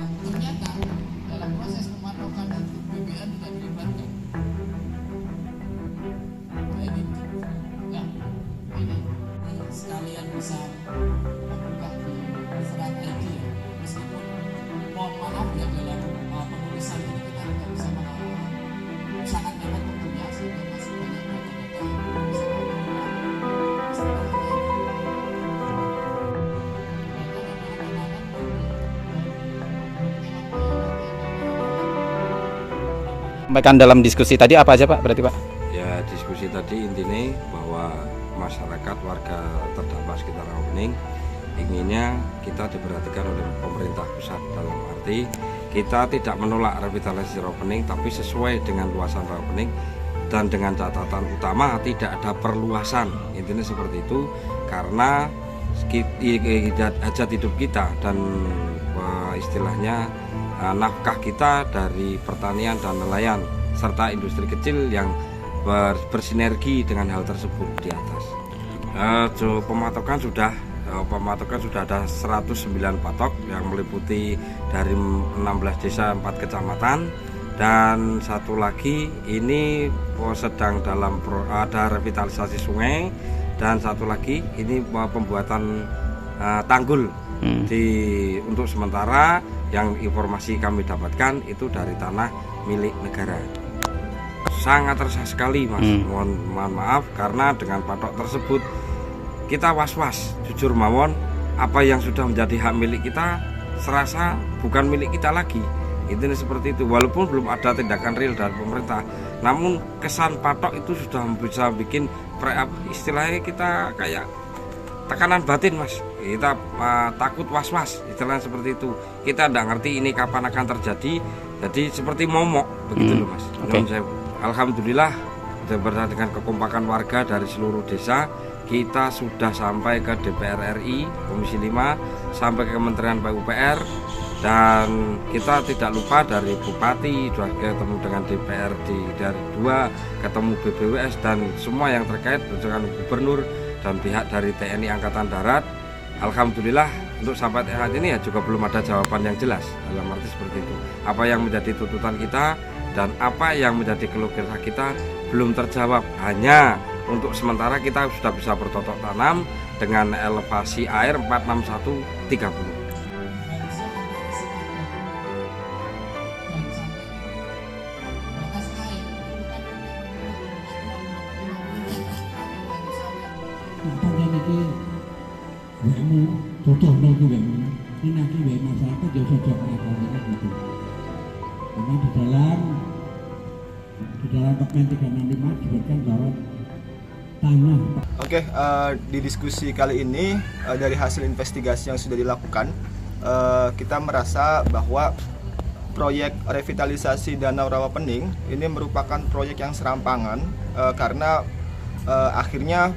Ternyata dalam proses pematokan itu BBM tidak dilibatkan. Nah ini, ya, ini sekalian bisa membuka di serat ID ya. Meskipun mohon maaf ya dalam penulisan ini kita tidak bisa sangat mepet waktunya sehingga masih banyak data-data yang belum bisa Sampaikan dalam diskusi tadi apa aja Pak? Berarti Pak? Ya, diskusi tadi intinya bahwa masyarakat warga terdampak sekitar Rawapening inginnya kita diperhatikan oleh pemerintah pusat, dalam arti kita tidak menolak revitalisasi Rawapening tapi sesuai dengan luasan Rawapening dan dengan catatan utama tidak ada perluasan, intinya seperti itu, karena hajat hidup kita dan istilahnya nafkah kita dari pertanian dan nelayan serta industri kecil yang bersinergi dengan hal tersebut di atas. Pematokan sudah ada 109 patok yang meliputi dari 16 desa 4 kecamatan, dan satu lagi ini sedang dalam ada revitalisasi sungai, dan satu lagi ini pembuatan tanggul untuk sementara. Yang informasi kami dapatkan itu dari tanah milik negara. Sangat resah sekali Mas. Mohon maaf karena dengan patok tersebut kita was-was, jujur mawon, apa yang sudah menjadi hak milik kita serasa bukan milik kita lagi. Intinya seperti itu, walaupun belum ada tindakan real dari pemerintah, namun kesan patok itu sudah bisa bikin istilahnya kita kayak tekanan batin Mas, kita takut was-was, istilahnya seperti itu. Kita tidak ngerti ini kapan akan terjadi, jadi seperti momok begitu loh Mas. Okay. Alhamdulillah dengan kekompakan warga dari seluruh desa, kita sudah sampai ke DPR RI Komisi 5, sampai ke Kementerian PUPR, dan kita tidak lupa dari Bupati, sudah ketemu dengan DPRD dari 2, ketemu BBWS dan semua yang terkait dengan Gubernur dan pihak dari TNI Angkatan Darat. Alhamdulillah untuk sampai saat ini ya juga belum ada jawaban yang jelas, dalam arti seperti itu. Apa yang menjadi tuntutan kita dan apa yang menjadi keluh kesah kita belum terjawab. Hanya untuk sementara kita sudah bisa bercocok tanam dengan elevasi air 46130. Contoh lagi ini nanti masyarakat jauh sejauh kan gitu. Karena di dalam Permen 365 disebutkan bahwa tanah. Oke, di diskusi kali ini dari hasil investigasi yang sudah dilakukan, kita merasa bahwa proyek revitalisasi Danau Rawapening ini merupakan proyek yang serampangan karena akhirnya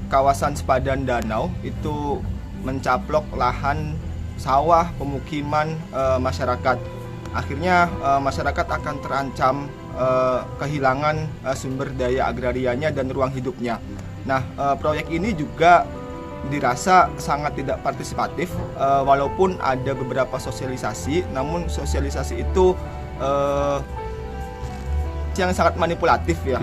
kawasan sepadan danau itu mencaplok lahan sawah pemukiman masyarakat. Akhirnya masyarakat akan terancam kehilangan sumber daya agrarianya dan ruang hidupnya. Nah, proyek ini juga dirasa sangat tidak partisipatif, walaupun ada beberapa sosialisasi, namun sosialisasi itu yang sangat manipulatif ya.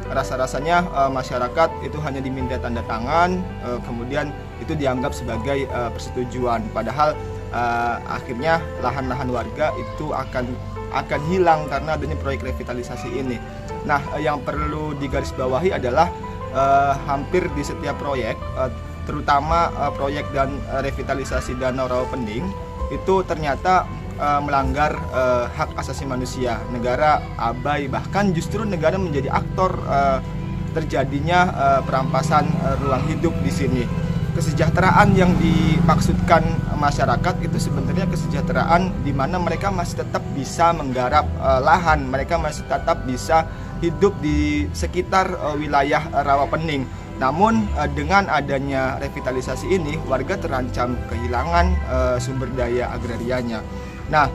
Rasa-rasanya masyarakat itu hanya diminta tanda tangan, kemudian itu dianggap sebagai persetujuan, padahal akhirnya lahan-lahan warga itu akan hilang karena adanya proyek revitalisasi ini. Nah, yang perlu digarisbawahi adalah hampir di setiap proyek, terutama proyek dan revitalisasi Danau Rawapening itu ternyata melanggar hak asasi manusia. Negara abai, bahkan justru negara menjadi aktor terjadinya perampasan ruang hidup di sini. Kesejahteraan yang dimaksudkan masyarakat itu sebenarnya kesejahteraan di mana mereka masih tetap bisa menggarap lahan, mereka masih tetap bisa hidup di sekitar wilayah Rawapening. Namun dengan adanya revitalisasi ini, warga terancam kehilangan sumber daya agrarianya. Nah,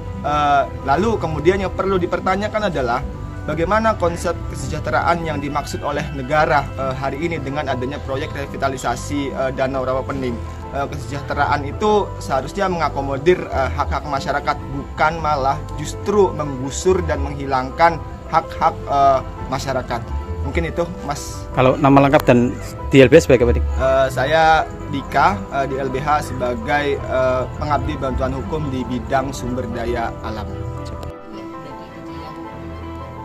lalu kemudian yang perlu dipertanyakan adalah bagaimana konsep kesejahteraan yang dimaksud oleh negara hari ini dengan adanya proyek revitalisasi Danau Rawapening. Kesejahteraan itu seharusnya mengakomodir hak-hak masyarakat, bukan malah justru menggusur dan menghilangkan hak-hak masyarakat. Mungkin itu, Mas. Kalau nama lengkap dan di LBH sebagai apa, Dik? Saya Dika, di LBH sebagai pengabdi bantuan hukum di bidang sumber daya alam.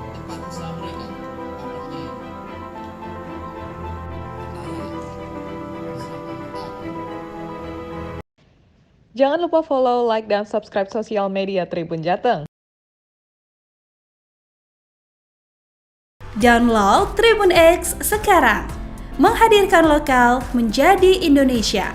Tempat usaha mereka, pabrik Jangan lupa follow, like, dan subscribe sosial media Tribun Jateng. Download Tribun X sekarang, menghadirkan lokal menjadi Indonesia.